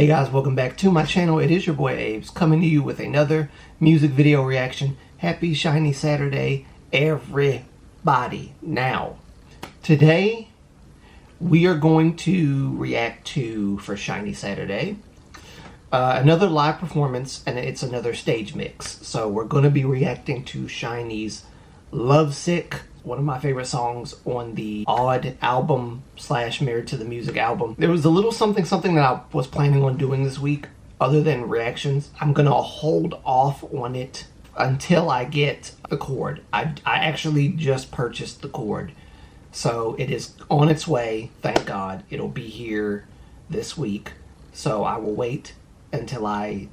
Hey guys, welcome back to my channel. It is your boy Abe's coming to you with another music video reaction. Happy SHINee Saturday, everybody. Now, today we are going to react to, for SHINee Saturday, another live performance, and it's another stage mix. So we're going to be reacting to SHINee's Lovesick, one of my favorite songs on the Odd album / Married to the Music album. There was a little something that I was planning on doing this week other than reactions. I'm gonna hold off on it until I get the cord. I actually just purchased the cord, so it is on its way. Thank God. It'll be here this week, so I will wait until I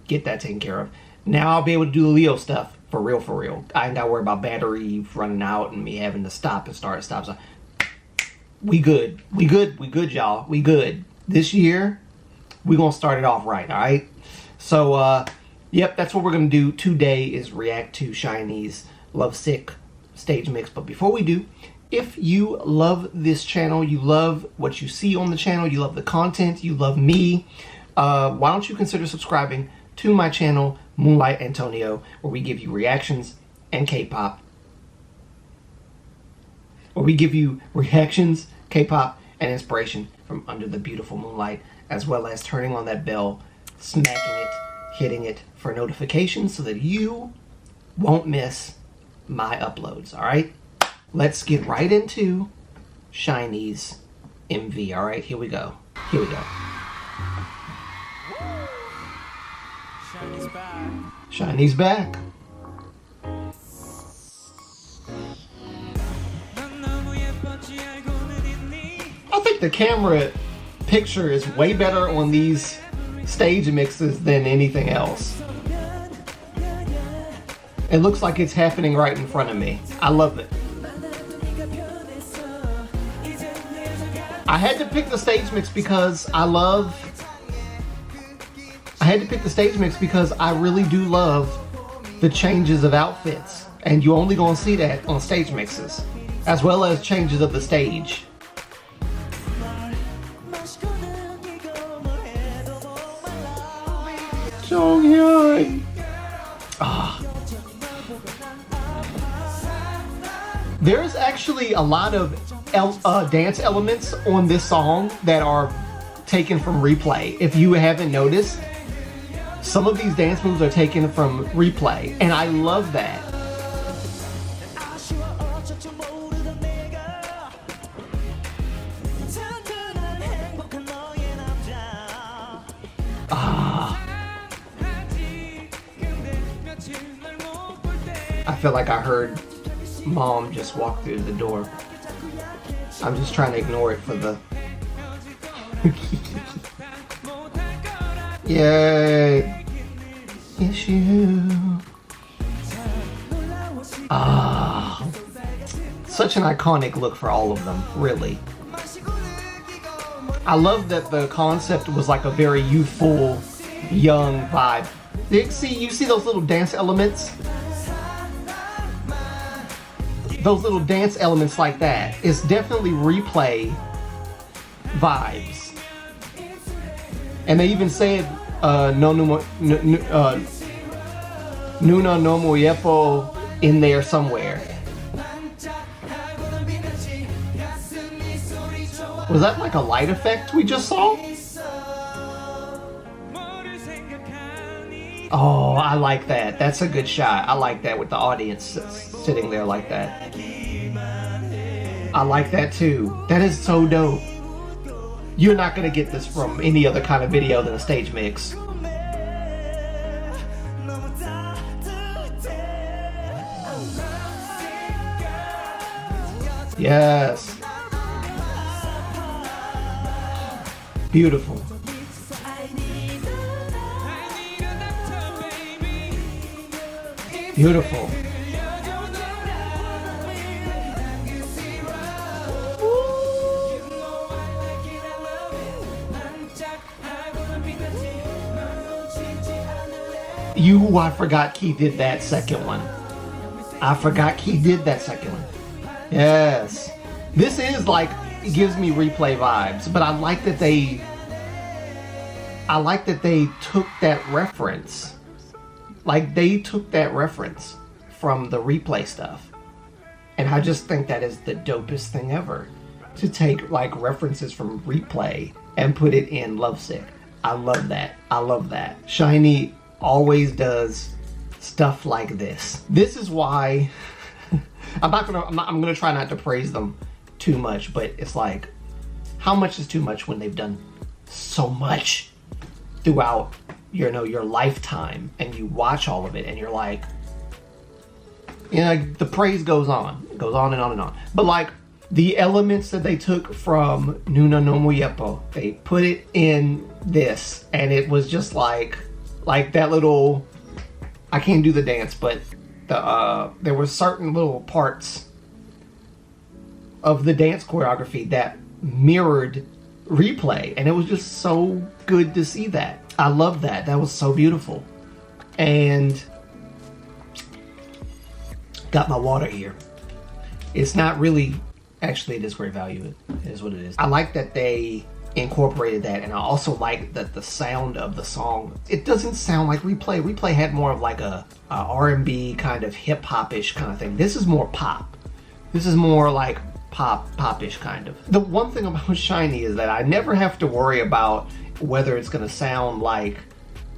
get that taken care of. Now I'll be able to do the Leo stuff. For real. I ain't gotta worry about battery running out and me having to stop and start. So we good, y'all. We good. This year, we gonna start it off right, all right? So, yep, that's what we're gonna do today is react to SHINee's Lovesick stage mix. But before we do, if you love this channel, you love what you see on the channel, you love the content, you love me, why don't you consider subscribing to my channel, Moonlight Antonio, where we give you reactions and K-pop. Where we give you reactions, K-pop, and inspiration from under the beautiful moonlight, as well as turning on that bell, smacking it, hitting it for notifications so that you won't miss my uploads, alright? Let's get right into SHINee's MV, alright? Here we go. SHINee's back. I think the camera picture is way better on these stage mixes than anything else. It looks like it's happening right in front of me. I love it. I had to pick the stage mix because I really do love the changes of outfits, and you only gonna see that on stage mixes, as well as changes of the stage. Jonghyun. There's actually a lot of dance elements on this song that are taken from Replay. If you haven't noticed, some of these dance moves are taken from Replay, and I love that. I feel like I heard Mom just walk through the door. I'm just trying to ignore it for the... Yay! It's you. Such an iconic look for all of them, really. I love that the concept was like a very youthful, young vibe. You see those little dance elements? Those little dance elements like that. It's definitely Replay vibes. And they even said Nuna no mo yepo in there somewhere. Was that like a light effect we just saw? Oh, I like that. That's a good shot. I like that with the audience sitting there like that. I like that too. That is so dope. You're not gonna get this from any other kind of video than a stage mix. Yes. Beautiful. Beautiful. I forgot Keith did that second one. Yes. This is like, it gives me Replay vibes, but I like that they I like that they took that reference. Like, they took that reference from the replay stuff. And I just think that is the dopest thing ever. To take, like, references from replay and put it in Lovesick. I love that. I love that. SHINee always does stuff like this. This is why I'm gonna try not to praise them too much, but it's like, how much is too much when they've done so much throughout, you know, your lifetime, and you watch all of it and you're like, you know, the praise goes on. It goes on and on and on. But like, the elements that they took from Nuna no Muyepo, they put it in this, and it was just like that little, I can't do the dance, but there were certain little parts of the dance choreography that mirrored replay, and it was just so good to see that. I love that. That was so beautiful. And got my water here. It's not really, actually it is great value. It is what it is. I like that they incorporated that, and I also like that the sound of the song, it doesn't sound like replay. Replay had more of like a R&B kind of hip-hop-ish kind of thing. This is more pop. This is more like pop-ish kind of. The one thing about SHINee is that I never have to worry about whether it's gonna sound like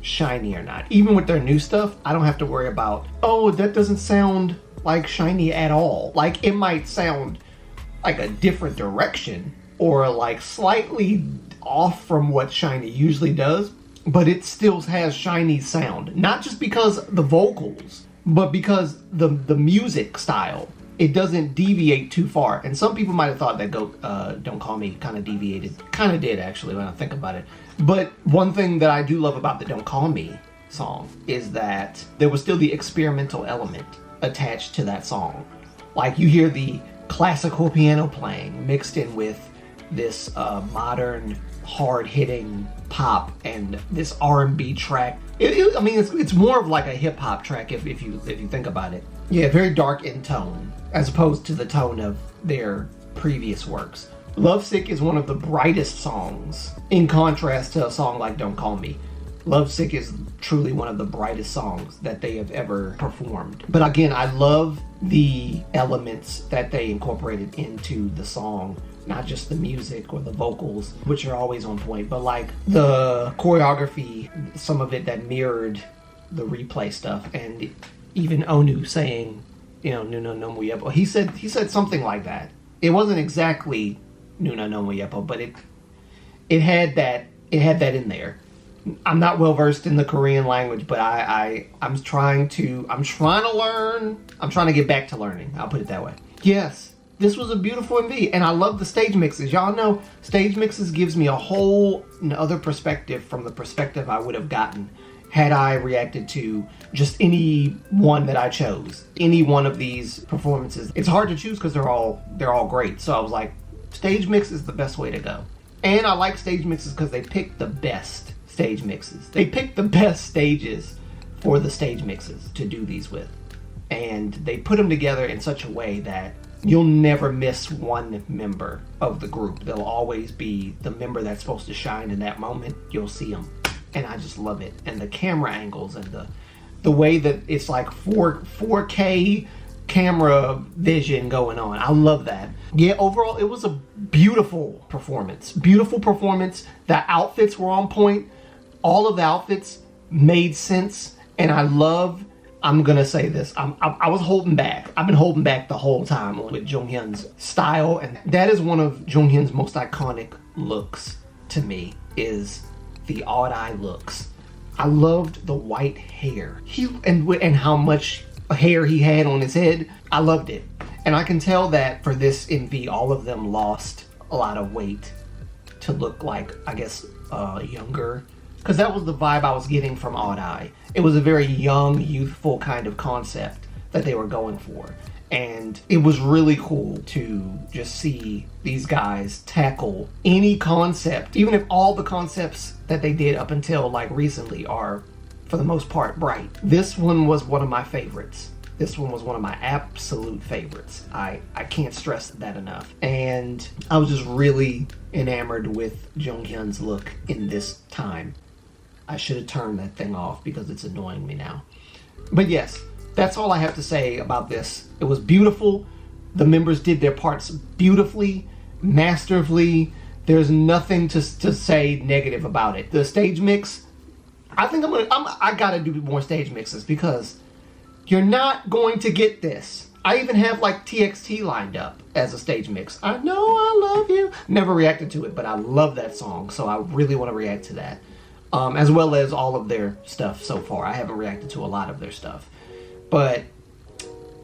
SHINee or not. Even with their new stuff, I don't have to worry about, oh, that doesn't sound like SHINee at all. Like, it might sound like a different direction or like slightly off from what SHINee usually does, but it still has SHINee sound. Not just because the vocals, but because the music style. It doesn't deviate too far. And some people might have thought that Don't Call Me kind of deviated. Kind of did, actually, when I think about it. But one thing that I do love about the Don't Call Me song is that there was still the experimental element attached to that song. Like, you hear the classical piano playing mixed in with this modern, hard-hitting pop and this R&B track. I mean, it's more of like a hip-hop track if you think about it. Yeah, very dark in tone, as opposed to the tone of their previous works. Lovesick is one of the brightest songs, in contrast to a song like Don't Call Me. Lovesick is truly one of the brightest songs that they have ever performed. But again, I love the elements that they incorporated into the song. Not just the music or the vocals, which are always on point, but like the choreography, some of it that mirrored the replay stuff, and even Onu saying, you know, Nuna no Muyepo. He said something like that. It wasn't exactly Nuna no Muyepo, but it had that in there. I'm not well versed in the Korean language, but I'm trying to learn. I'm trying to get back to learning. I'll put it that way. Yes. This was a beautiful MV, and I love the stage mixes. Y'all know stage mixes gives me a whole other perspective from the perspective I would have gotten had I reacted to just any one that I chose. Any one of these performances. It's hard to choose because they're all great. So I was like, stage mix is the best way to go. And I like stage mixes because they pick the best stage mixes. They pick the best stages for the stage mixes to do these with. And they put them together in such a way that you'll never miss one member of the group. They'll always be the member that's supposed to shine in that moment. You'll see them. And I just love it. And the camera angles and the way that it's like 4K camera vision going on. I love that. Yeah, overall, it was a beautiful performance. Beautiful performance. The outfits were on point. All of the outfits made sense. And I'm gonna say this. I was holding back. I've been holding back the whole time with Jonghyun's style, and that is one of Jonghyun's most iconic looks to me, is the odd eye looks. I loved the white hair. And how much hair he had on his head. I loved it. And I can tell that for this MV, all of them lost a lot of weight to look like, I guess, younger. Because that was the vibe I was getting from Odd Eye. It was a very young, youthful kind of concept that they were going for. And it was really cool to just see these guys tackle any concept, even if all the concepts that they did up until like recently are, for the most part, bright. This one was one of my favorites. This one was one of my absolute favorites. I can't stress that enough. And I was just really enamored with Jonghyun's look in this time. I should have turned that thing off because it's annoying me now. But yes, that's all I have to say about this. It was beautiful. The members did their parts beautifully, masterfully. There's nothing to say negative about it. The stage mix, I think I gotta do more stage mixes because you're not going to get this. I even have like TXT lined up as a stage mix. I know I love you. Never reacted to it, but I love that song, so I really want to react to that. As well as all of their stuff so far. I haven't reacted to a lot of their stuff. But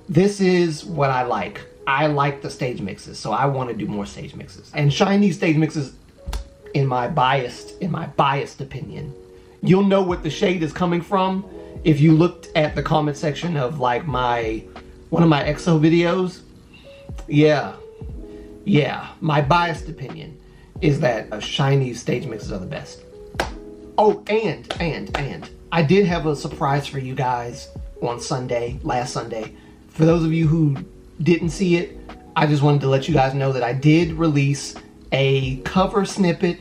this is what I like. I like the stage mixes, so I want to do more stage mixes. And SHINee stage mixes, in my biased opinion, you'll know what the shade is coming from if you looked at the comment section of like one of my EXO videos. Yeah, my biased opinion is that SHINee stage mixes are the best. Oh, and I did have a surprise for you guys on Sunday, last Sunday. For those of you who didn't see it, I just wanted to let you guys know that I did release a cover snippet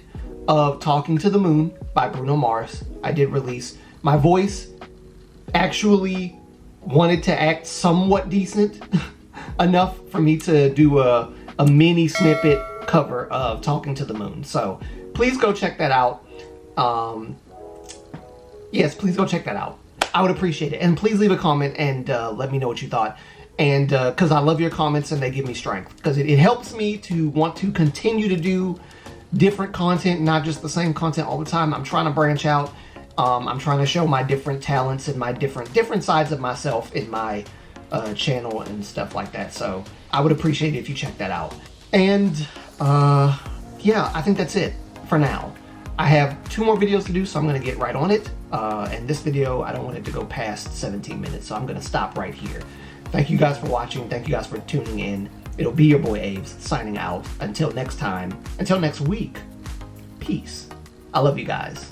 of Talking to the Moon by Bruno Mars. I did release. My voice actually wanted to act somewhat decent enough for me to do a mini snippet cover of Talking to the Moon. So please go check that out. Yes, please go check that out. I would appreciate it. And please leave a comment and let me know what you thought. And because I love your comments and they give me strength. Because it helps me to want to continue to do different content, not just the same content all the time. I'm trying to branch out. I'm trying to show my different talents and my different sides of myself in my channel and stuff like that. So I would appreciate it if you check that out. And yeah, I think that's it for now. I have 2 more videos to do, so I'm going to get right on it. And this video, I don't want it to go past 17 minutes, so I'm going to stop right here. Thank you guys for watching. Thank you guys for tuning in. It'll be your boy Aves signing out. Until next time, until next week, peace. I love you guys.